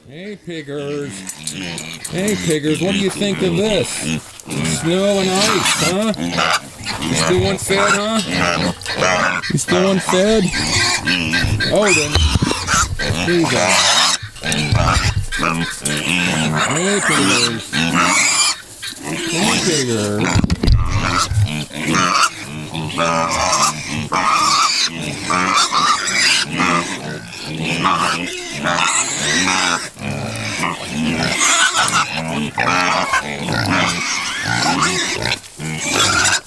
Hey, piggers. Hey, piggers, what do you think of this? Snow and ice, huh? You still unfed, huh? You still unfed? Oh, then. Here you go. Hey, piggers. Hey, piggers.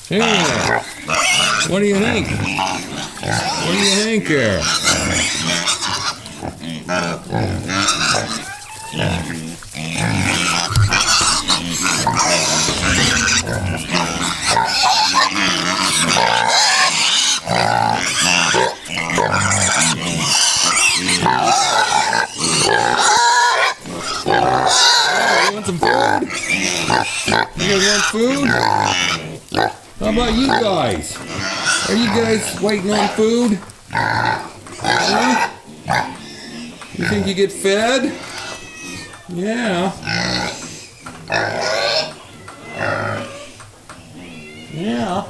Hey, what do you think? What do you think here? You want some food? You guys want food? How about you guys? Are you guys waiting on food? Huh? You think you get fed? Yeah. Yeah.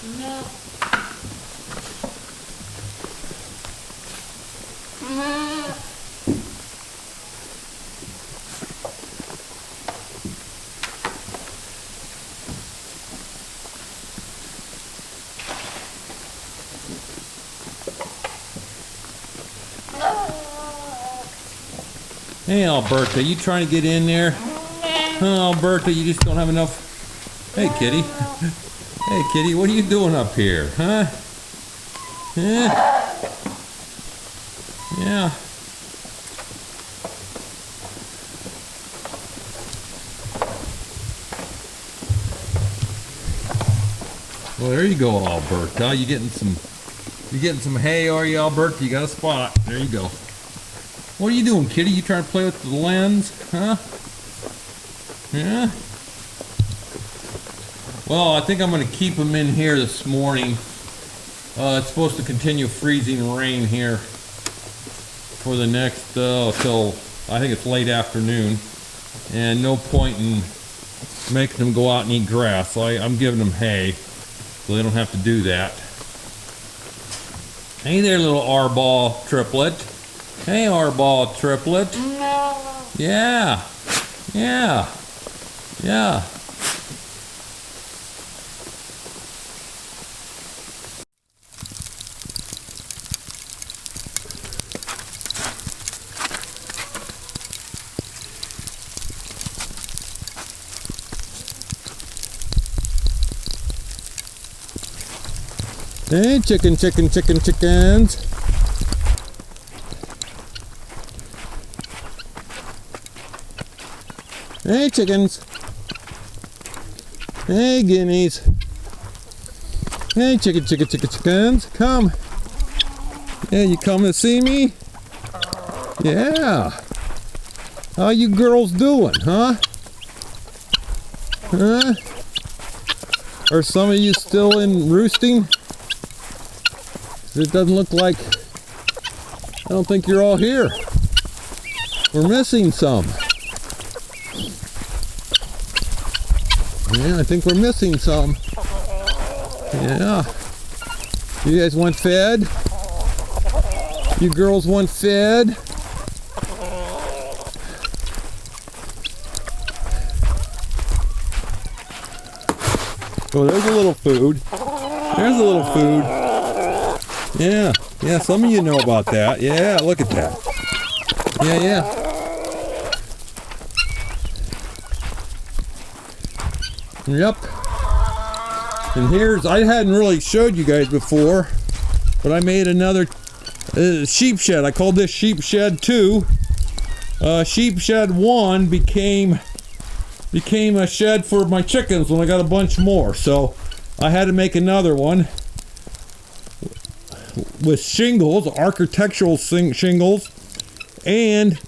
No. Hey, Alberta, you trying to get in there? Huh, Alberta, you just don't have enough. Hey, kitty. Hey, kitty, what are you doing up here, huh? Huh? Yeah. Well, there you go, Alberta. You getting some hay, are you, Alberta? You got a spot. There you go. What are you doing, kitty? You trying to play with the lens, huh? Yeah. Well, I think I'm going to keep them in here this morning. It's supposed to continue freezing rain here for the next till I think it's late afternoon, and no point in making them go out and eat grass. So I'm giving them hay, so they don't have to do that. Hey there, little R-ball triplet. Hey, R-ball triplet. No. Yeah. Yeah. Yeah. Hey, chickens. Hey, chickens. Hey, guineas. Hey, chickens. Come. Yeah, you come to see me? Yeah. How you girls doing, huh? Huh? Are some of you still in roosting? It doesn't look like, I don't think you're all here. We're missing some. Yeah, I think we're missing some. Yeah. You guys want fed? You girls want fed? Oh, there's a little food. There's a little food. Yeah, some of you know about that. Yeah, look at that. Yeah. Yep. And I hadn't really showed you guys before. but I made another sheep shed. I called this sheep shed 2. Sheep shed 1 became a shed for my chickens when I got a bunch more. So I had to make another one with shingles, architectural shingles, and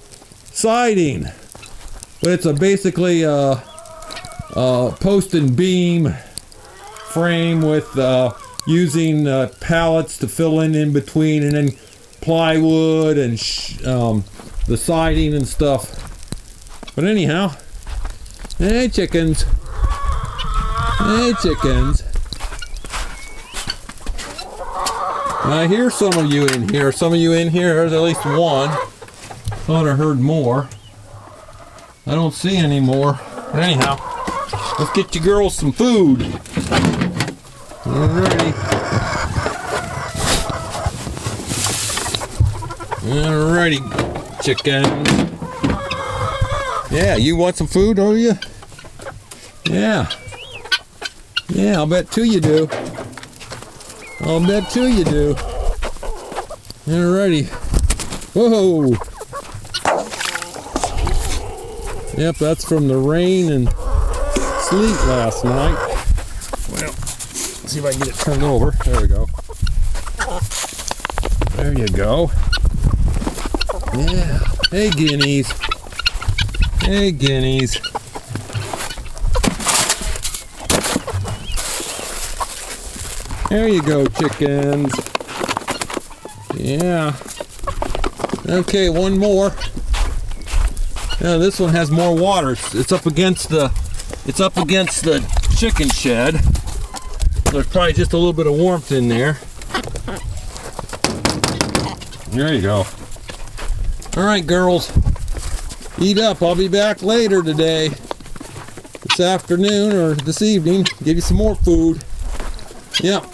siding. But it's basically a post and beam frame with using pallets to fill in between, and then plywood and the siding and stuff. But anyhow, hey chickens, hey chickens. I hear some of you in here. Some of you in here. There's at least one. Thought I heard more. I don't see any more. But anyhow, let's get you girls some food. Alrighty. Alrighty, chickens. Yeah, you want some food, don't you? Yeah. Yeah, I'll bet 2 you do. I'll bet 2 you do. Alrighty. Whoa! Yep, that's from the rain and sleet last night. Well, let's see if I can get it turned over. There we go. There you go. Yeah. Hey, guineas. Hey, guineas. There you go, chickens. Yeah. Okay, one more. Now this one has more water. It's up against the chicken shed. There's probably just a little bit of warmth in there. There you go. All right, girls. Eat up. I'll be back later today. This afternoon or this evening. Give you some more food. Yep.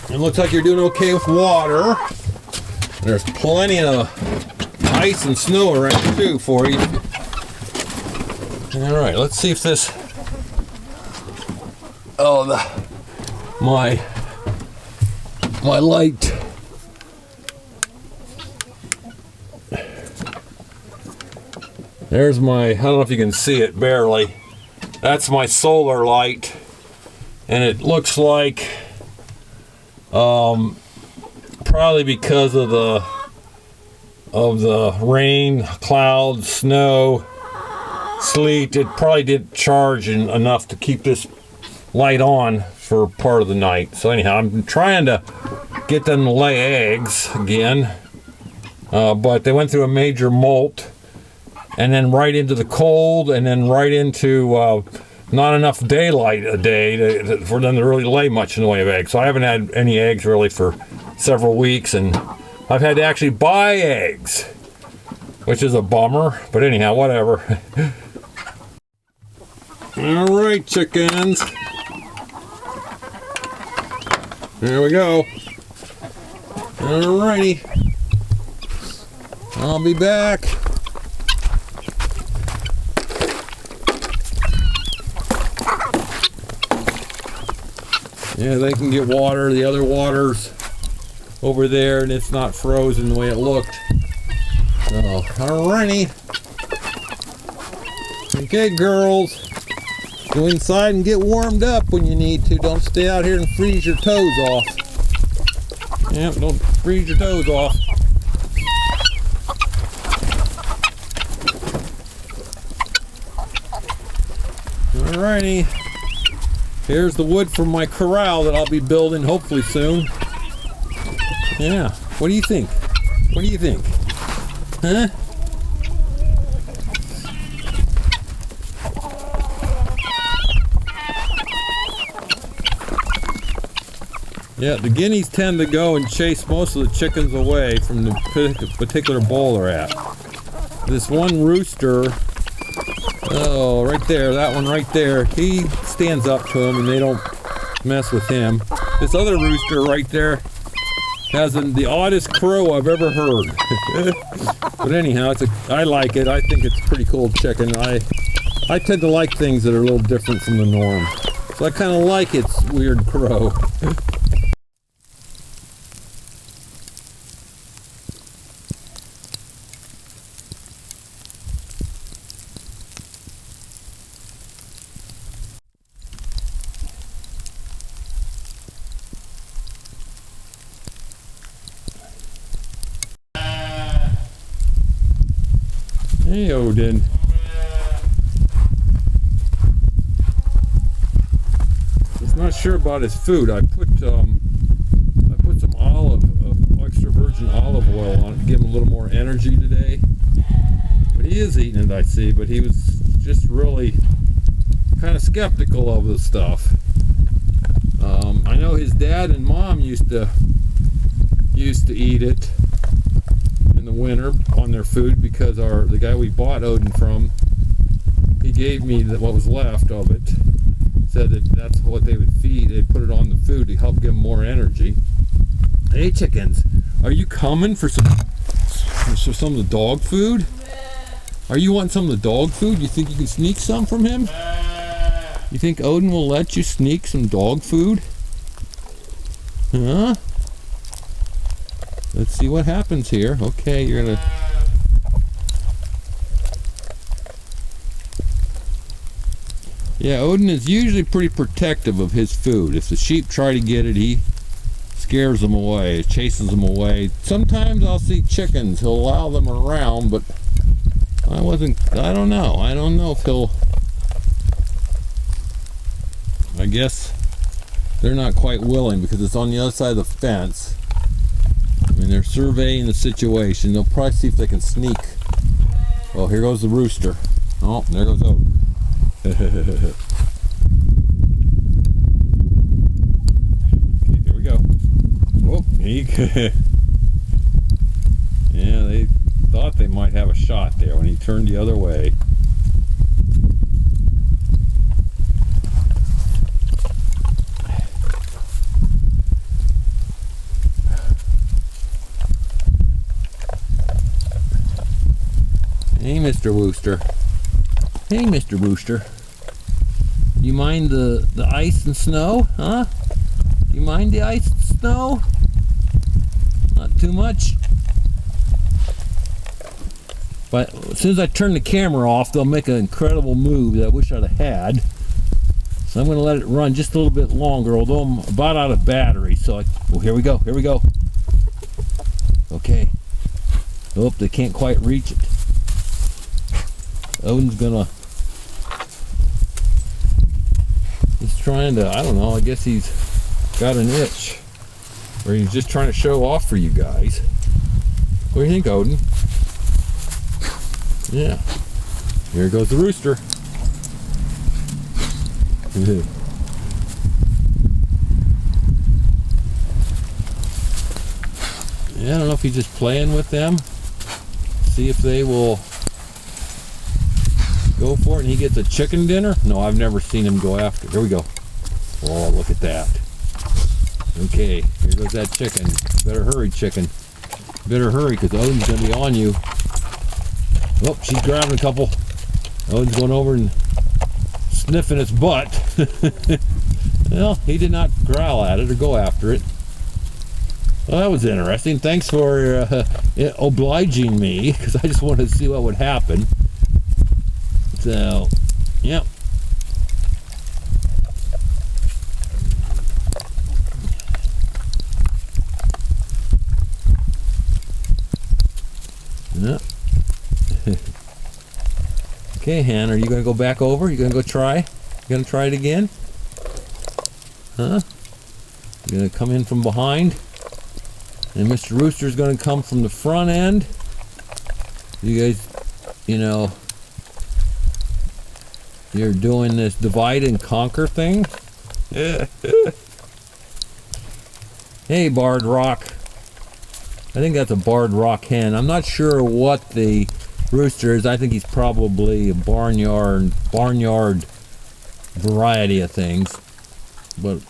It looks like you're doing okay with water. There's plenty of ice and snow around too for you. All right, let's see if this. Oh, my light. There's my. I don't know if you can see it barely. That's my solar light, and it looks like. Probably because of the rain, clouds, snow, sleet, it probably didn't charge enough to keep this light on for part of the night. So anyhow, I'm trying to get them to lay eggs again, but they went through a major molt, and then right into the cold, and then right into not enough daylight a day for them to really lay much in the way of eggs. So I haven't had any eggs really for several weeks, and I've had to actually buy eggs, which is a bummer, but anyhow, whatever. All right, chickens. There we go. All righty. I'll be back. Yeah, they can get water. The other water's over there, and it's not frozen the way it looked. So, alrighty. Okay, girls. Go inside and get warmed up when you need to. Don't stay out here and freeze your toes off. Yep, don't freeze your toes off. Alrighty. Here's the wood from my corral that I'll be building hopefully soon. Yeah, what do you think? What do you think? Huh? Yeah, the guineas tend to go and chase most of the chickens away from the particular bowl they're at. This one rooster, oh, right there, that one right there, he stands up to them and they don't mess with him. This other rooster right there has the oddest crow I've ever heard. But anyhow, I like it. I think it's a pretty cool chicken. I tend to like things that are a little different from the norm. So I kind of like its weird crow. Hey, Odin. He's not sure about his food. I put some extra virgin olive oil on it to give him a little more energy today. But he is eating it, I see. But he was just really kind of skeptical of the stuff. I know his dad and mom used to eat it in the winter on their food because the guy we bought Odin from, he gave me what was left of it. Said that that's what they would feed. They'd put it on the food to help give them more energy. Hey chickens, are you coming for some of the dog food? Are you wanting some of the dog food? You think you can sneak some from him? You think Odin will let you sneak some dog food? Huh? Let's see what happens here. Okay, you're gonna... Yeah, Odin is usually pretty protective of his food. If the sheep try to get it, he scares them away, chases them away. Sometimes I'll see chickens, he'll allow them around, but I don't know if he'll... I guess they're not quite willing because it's on the other side of the fence. I mean, they're surveying the situation. They'll probably see if they can sneak. Oh, here goes the rooster. Oh, there goes Odin. Okay, here we go. Oh, yeah, they thought they might have a shot there when he turned the other way. Hey, Mr. Wooster. Hey, Mr. Wooster. You mind the ice and snow, huh? You mind the ice and snow? Not too much. But as soon as I turn the camera off, they'll make an incredible move that I wish I'd have had. So I'm going to let it run just a little bit longer, although I'm about out of battery. So here we go. Here we go. Okay. Oh, they can't quite reach it. Odin's he's trying to, I don't know, I guess he's got an itch. Or he's just trying to show off for you guys. What do you think, Odin? Yeah. Here goes the rooster. Yeah, I don't know if he's just playing with them. See if they will go for it and he gets a chicken dinner. No, I've never seen him go after. Here we go. Oh, look at that. Okay, here goes that chicken. Better hurry, chicken. Better hurry, because Odin's going to be on you. Oh, she's grabbing a couple. Odin's going over and sniffing its butt. Well, he did not growl at it or go after it. Well, that was interesting. Thanks for obliging me, because I just wanted to see what would happen. So, yep. Yep. Okay, Han, are you going to go back over? You going to go try? You going to try it again? Huh? You going to come in from behind? And Mr. Rooster's going to come from the front end? You guys, you know... You're doing this divide and conquer thing? Hey, Barred Rock. I think that's a Barred Rock hen. I'm not sure what the rooster is. I think he's probably a barnyard variety of things. But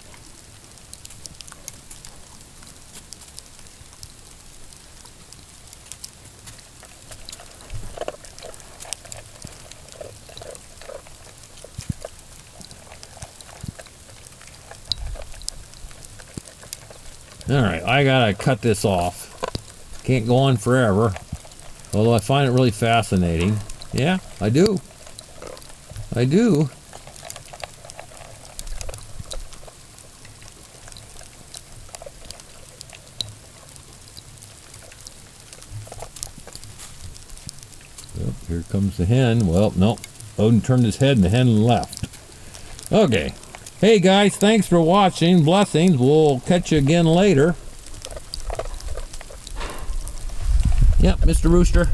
alright, I gotta cut this off. Can't go on forever. Although I find it really fascinating. Yeah, I do. I do. Oh, here comes the hen. Well, no. Odin turned his head and the hen left. Okay. Hey guys, thanks for watching. Blessings. We'll catch you again later. Yep, Mr. Rooster.